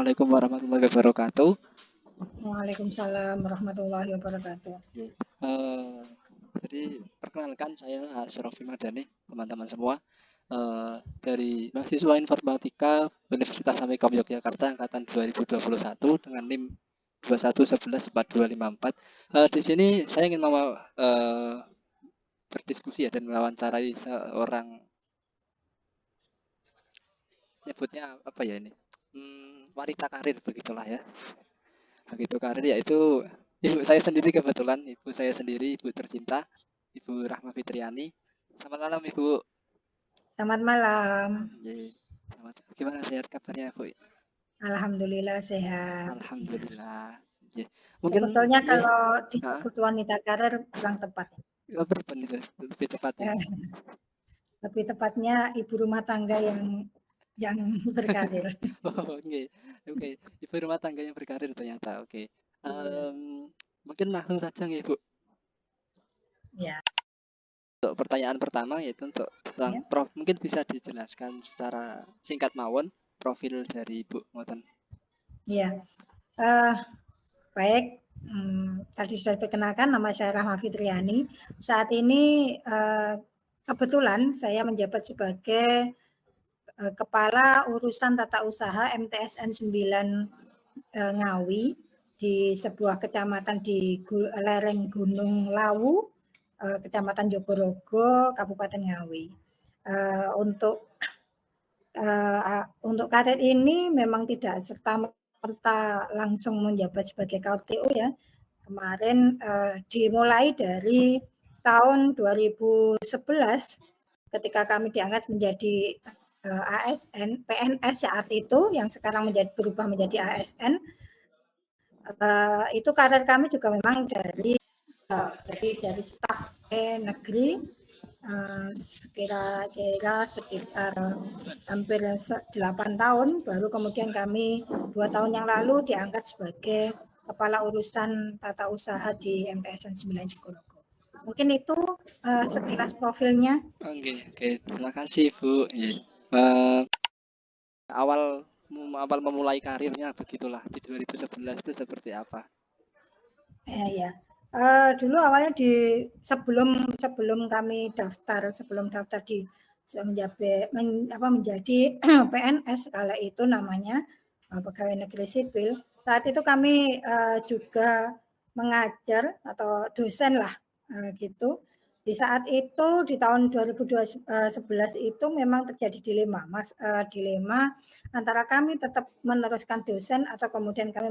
Assalamualaikum warahmatullahi wabarakatuh. Waalaikumsalam warahmatullahi wabarakatuh. Eh, jadi perkenalkan saya Asrofi Madani, teman-teman semua. Dari mahasiswa informatika Universitas Amikom Yogyakarta angkatan 2021 dengan NIM 21114254. Di sini saya ingin berdiskusi ya dan mewawancarai seorang, nyebutnya apa ya ini, wanita karir begitulah ya. Begitu karir yaitu ibu saya sendiri, kebetulan ibu saya sendiri, ibu tercinta, Ibu Rahma Fitriani. Selamat malam Ibu. Selamat malam. Selamat. Gimana sehat kabarnya Bu? Alhamdulillah sehat. Alhamdulillah. Mungkin Sebetulnya ya, kalau disebut wanita karir kurang tepat. berapa itu lebih tepatnya? Lebih tepatnya ibu rumah tangga yang berkarir. Oh, oke. Ibu rumah tangga yang berkarir ternyata. Oke. Iya. Mungkin langsung saja nih Bu. Ya. Untuk pertanyaan pertama yaitu tentang Ya. Prof, mungkin bisa dijelaskan secara singkat mawon profil dari Ibu ngoten. Iya. Baik. Tadi sudah diperkenalkan, nama saya Rahma Fitriani. Saat ini kebetulan saya menjabat sebagai Kepala Urusan Tata Usaha MTSN 9 Ngawi di sebuah kecamatan di lereng Gunung Lawu, Kecamatan Jogorogo, Kabupaten Ngawi. Untuk karir ini memang tidak serta-merta langsung menjabat sebagai KTU ya. Kemarin dimulai dari tahun 2011 ketika kami diangkat menjadi ASN, PNS saat itu yang sekarang berubah menjadi ASN. Itu karir kami juga memang dari staf negeri kira-kira sekitar hampir 8 tahun, baru kemudian kami 2 tahun yang lalu diangkat sebagai Kepala Urusan Tata Usaha di MTSN 9 Jogorogo. Mungkin itu sekilas profilnya. Oke. Terima kasih Bu. Awal memulai karirnya begitulah di 2011 itu seperti apa? Ya. Dulu awalnya sebelum kami daftar menjadi PNS kala itu namanya pegawai negeri sipil. Saat itu kami juga mengajar atau dosen lah gitu. Di saat itu di tahun 2011 itu memang terjadi dilema antara kami tetap meneruskan dosen atau kemudian kami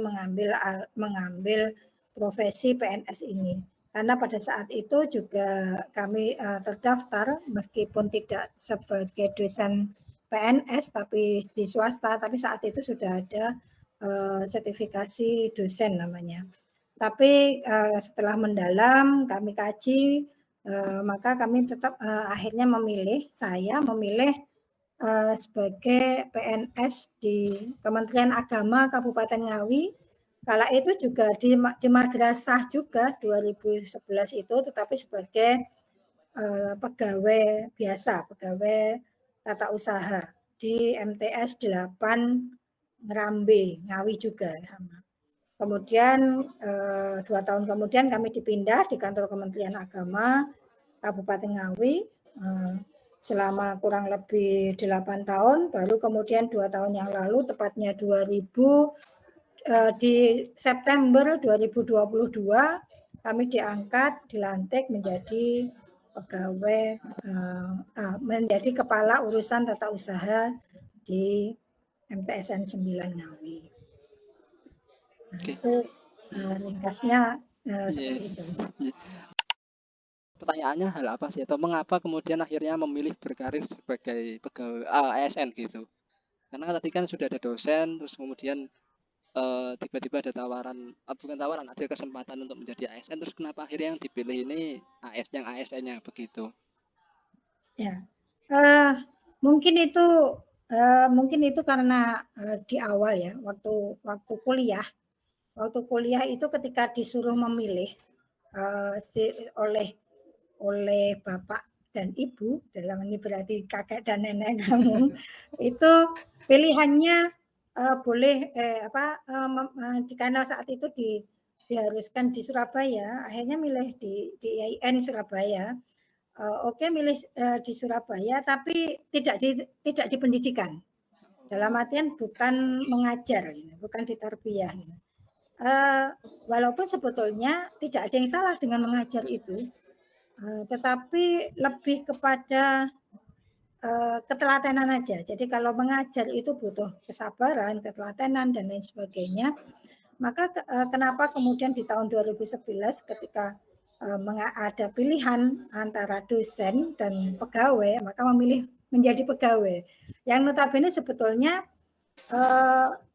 mengambil profesi PNS ini. Karena pada saat itu juga kami terdaftar meskipun tidak sebagai dosen PNS tapi di swasta, tapi saat itu sudah ada sertifikasi dosen namanya. Tapi setelah mendalam kami kaji, maka kami tetap akhirnya saya memilih sebagai PNS di Kementerian Agama Kabupaten Ngawi. Kala itu juga di madrasah juga 2011 itu, tetapi sebagai pegawai biasa, pegawai tata usaha di MTS 8 Ngerambe, Ngawi juga. Kemudian 2 tahun kemudian kami dipindah di kantor Kementerian Agama Kabupaten Ngawi selama kurang lebih 8 tahun, baru kemudian 2 tahun yang lalu, tepatnya di September 2022 kami dilantik menjadi pegawai menjadi Kepala Urusan Tata Usaha di MTSN 9 Ngawi. Itu ringkasnya seperti itu. Pertanyaannya hal apa sih, atau mengapa kemudian akhirnya memilih berkarir sebagai pegawai ASN gitu? Karena tadi kan sudah ada dosen, terus kemudian tiba-tiba ada bukan tawaran, ada kesempatan untuk menjadi ASN, terus kenapa akhirnya yang dipilih ini ASN-nya begitu? Ya, mungkin itu karena di awal ya, waktu kuliah itu ketika disuruh memilih oleh bapak dan ibu, dalam ini berarti kakek dan nenek kamu, itu pilihannya boleh karena saat itu diharuskan di Surabaya, akhirnya milih di IAIN Surabaya. Oke milih, di Surabaya, tapi tidak di pendidikan. Dalam artian bukan mengajar gitu, bukan di tarbiyah gitu. Walaupun sebetulnya tidak ada yang salah dengan mengajar itu, tetapi lebih kepada ketelatenan aja. Jadi kalau mengajar itu butuh kesabaran, ketelatenan dan lain sebagainya. Maka kenapa kemudian di tahun 2011 ketika ada pilihan antara dosen dan pegawai, maka memilih menjadi pegawai. Yang notabene sebetulnya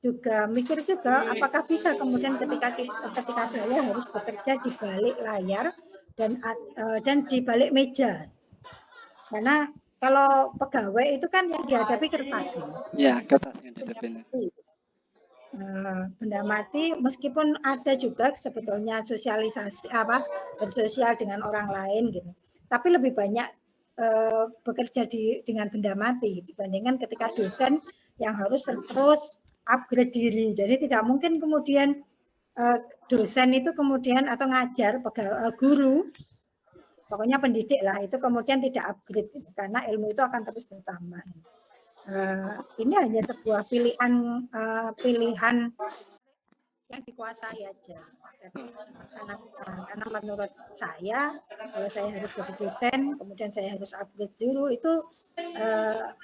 juga mikir juga apakah bisa kemudian ketika saya harus bekerja di balik layar dan di balik meja. Karena kalau pegawai itu kan yang dihadapi kertas kan. Ya, kertas yang dihadapin. Benda mati meskipun ada juga sebetulnya sosialisasi bersosial dengan orang lain gitu. Tapi lebih banyak bekerja dengan benda mati dibandingkan ketika dosen yang harus terus upgrade diri. Jadi tidak mungkin kemudian dosen itu kemudian atau ngajar guru pokoknya pendidik lah itu kemudian tidak upgrade gitu, karena ilmu itu akan terus bertambah. Ini hanya sebuah pilihan yang dikuasai aja. Jadi karena menurut saya kalau saya harus jadi dosen, kemudian saya harus upgrade dulu itu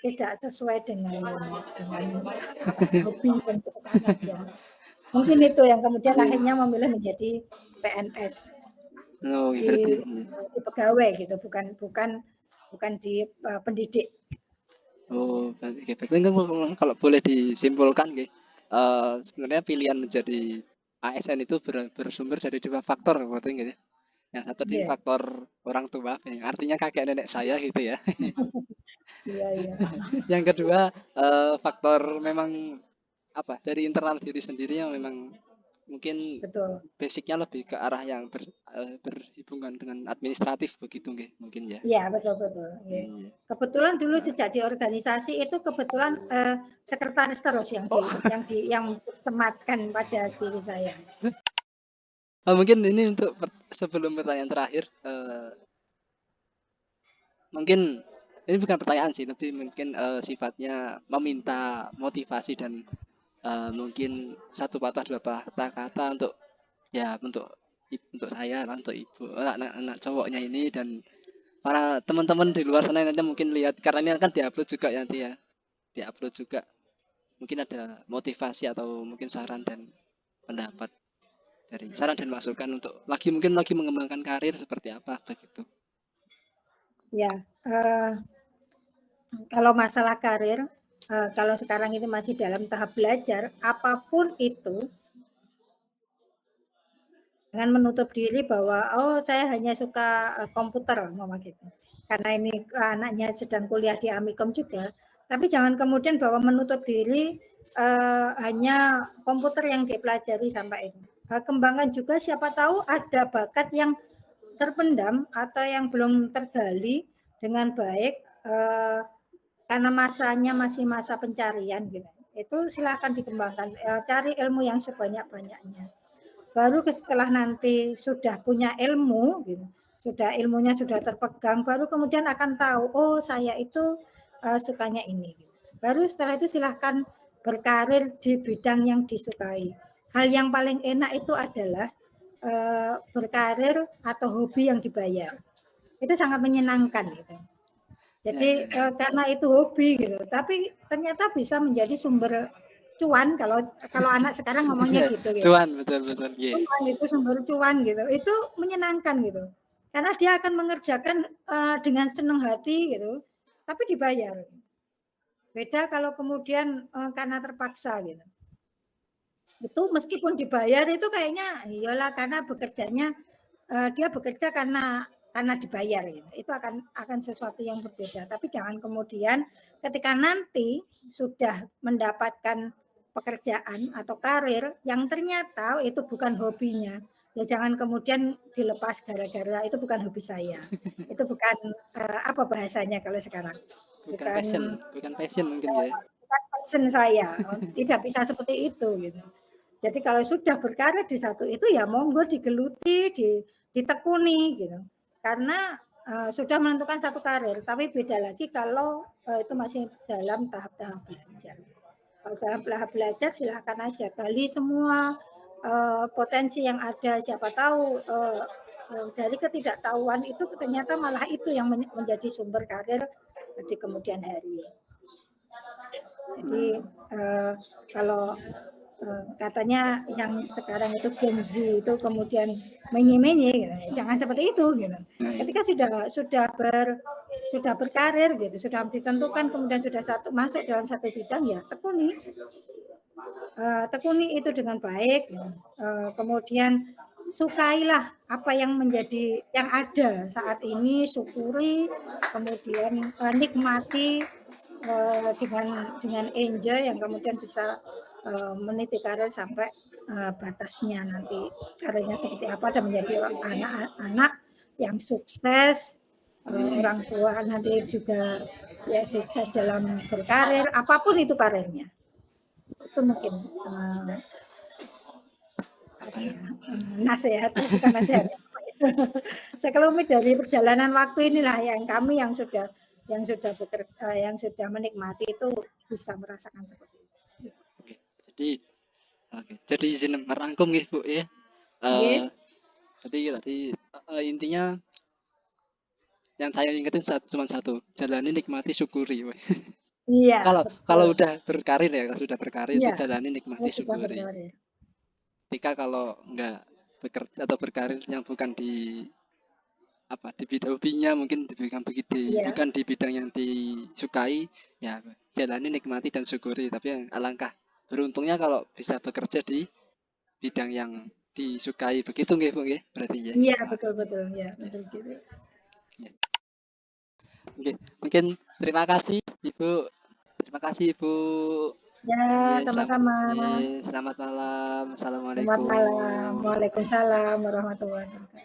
tidak sesuai dengan hobi dan kesukaan aja. Mungkin itu yang kemudian akhirnya memilih menjadi PNS Oh, berarti di pegawai gitu, bukan di pendidik. oh, berarti kalau boleh disimpulkan sebenarnya pilihan menjadi ASN itu bersumber dari dua faktor berarti gitu ya. Yang satu di Yeah. faktor orang tua, yang artinya kakek nenek saya gitu ya. Iya, iya. Yang kedua faktor memang dari internal diri sendiri yang memang mungkin Betul. basicnya lebih ke arah yang berhubungan dengan administratif begitu mungkin ya. Iya, betul betul. Yeah. Kebetulan dulu sejak di organisasi itu kebetulan sekretaris terus yang disematkan pada diri saya. Mungkin ini untuk sebelum pertanyaan terakhir, mungkin ini bukan pertanyaan sih, tapi mungkin sifatnya meminta motivasi dan mungkin satu patah dua patah kata untuk untuk saya, untuk ibu, anak cowoknya ini dan para teman-teman di luar sana nanti mungkin lihat karena ini akan diupload juga nanti ya, diupload juga. Mungkin ada motivasi atau mungkin saran dan pendapat dari saran dan masukan untuk mungkin lagi mengembangkan karir seperti apa begitu. Ya, kalau masalah karir, kalau sekarang ini masih dalam tahap belajar, apapun itu, jangan menutup diri bahwa oh saya hanya suka komputer, mama gitu. Karena ini anaknya sedang kuliah di Amikom juga, tapi jangan kemudian bahwa menutup diri hanya komputer yang dipelajari sampai itu. Kembangkan juga siapa tahu ada bakat yang terpendam atau yang belum tergali dengan baik karena masanya masih masa pencarian gitu. Itu silakan dikembangkan, cari ilmu yang sebanyak-banyaknya. Baru setelah nanti sudah punya ilmu gitu, ilmunya sudah terpegang, baru kemudian akan tahu, oh saya itu sukanya ini. Baru setelah itu silahkan berkarir di bidang yang disukai. Hal yang paling enak itu adalah berkarir atau hobi yang dibayar. Itu sangat menyenangkan gitu. Jadi karena itu hobi gitu, tapi ternyata bisa menjadi sumber cuan kalau anak sekarang ngomongnya gitu ya. Cuan, betul. Cuan itu sumber cuan gitu. Itu menyenangkan gitu. Karena dia akan mengerjakan dengan senang hati gitu, tapi dibayar. Beda kalau kemudian karena terpaksa gitu. Itu meskipun dibayar itu kayaknya iyalah karena bekerjanya dia bekerja karena dibayar gitu. Itu akan sesuatu yang berbeda. Tapi jangan kemudian ketika nanti sudah mendapatkan pekerjaan atau karir yang ternyata itu bukan hobinya, ya jangan kemudian dilepas gara-gara itu bukan hobi saya. Itu bukan apa bahasanya kalau sekarang? Bukan Bukan passion mungkin ya. bukan passion saya, tidak bisa seperti itu gitu. Jadi kalau sudah berkarir di satu itu ya monggo digeluti, ditekuni gitu. Karena sudah menentukan satu karir, tapi beda lagi kalau itu masih dalam tahap-tahap belajar. Kalau dalam tahap belajar silahkan aja gali semua potensi yang ada. Siapa tahu dari ketidaktahuan itu ternyata malah itu yang menjadi sumber karir di kemudian hari. Jadi kalau katanya yang sekarang itu Gen Z itu kemudian menye-menye gitu. Jangan seperti itu gitu. Ketika sudah berkarir gitu, sudah ditentukan kemudian sudah masuk dalam satu bidang ya tekuni itu dengan baik gitu. Kemudian sukailah apa yang menjadi yang ada saat ini, syukuri, kemudian nikmati dengan enjoy yang kemudian bisa meniti karir sampai batasnya nanti karirnya seperti apa dan menjadi anak-anak yang sukses, orang tua nanti juga ya sukses dalam berkarir apapun itu karirnya. Itu mungkin apa ya, nasihat bukan nasihat sekelumit dari perjalanan waktu inilah yang kami yang sudah bekerja, yang sudah menikmati itu bisa merasakan seperti itu. Oke, jadi izin merangkum nih Bu ya. Nggih. Jadi intinya yang saya ingetin cuma satu, jalani, nikmati, syukuri. Iya, Kalau betul. udah berkarir ya, kalau sudah berkarir itu Iya, jalani, saya nikmati, sudah syukuri. berkarir. Ketika kalau enggak bekerja atau berkarir yang bukan di di bidang hobinya, mungkin Iya, bukan di bidang yang disukai, ya jalani, nikmati dan syukuri. Tapi yang alangkah beruntungnya kalau bisa bekerja di bidang yang disukai. Begitu nggih Bu nggih berarti ya. iya betul betul ya Ya, betul gitu. ya. Oke, mungkin terima kasih Ibu. Terima kasih Ibu. Ya, Iya, sama-sama. selamat malam. Selamat malam. Assalamualaikum. Waalaikumsalam warahmatullahi wabarakatuh.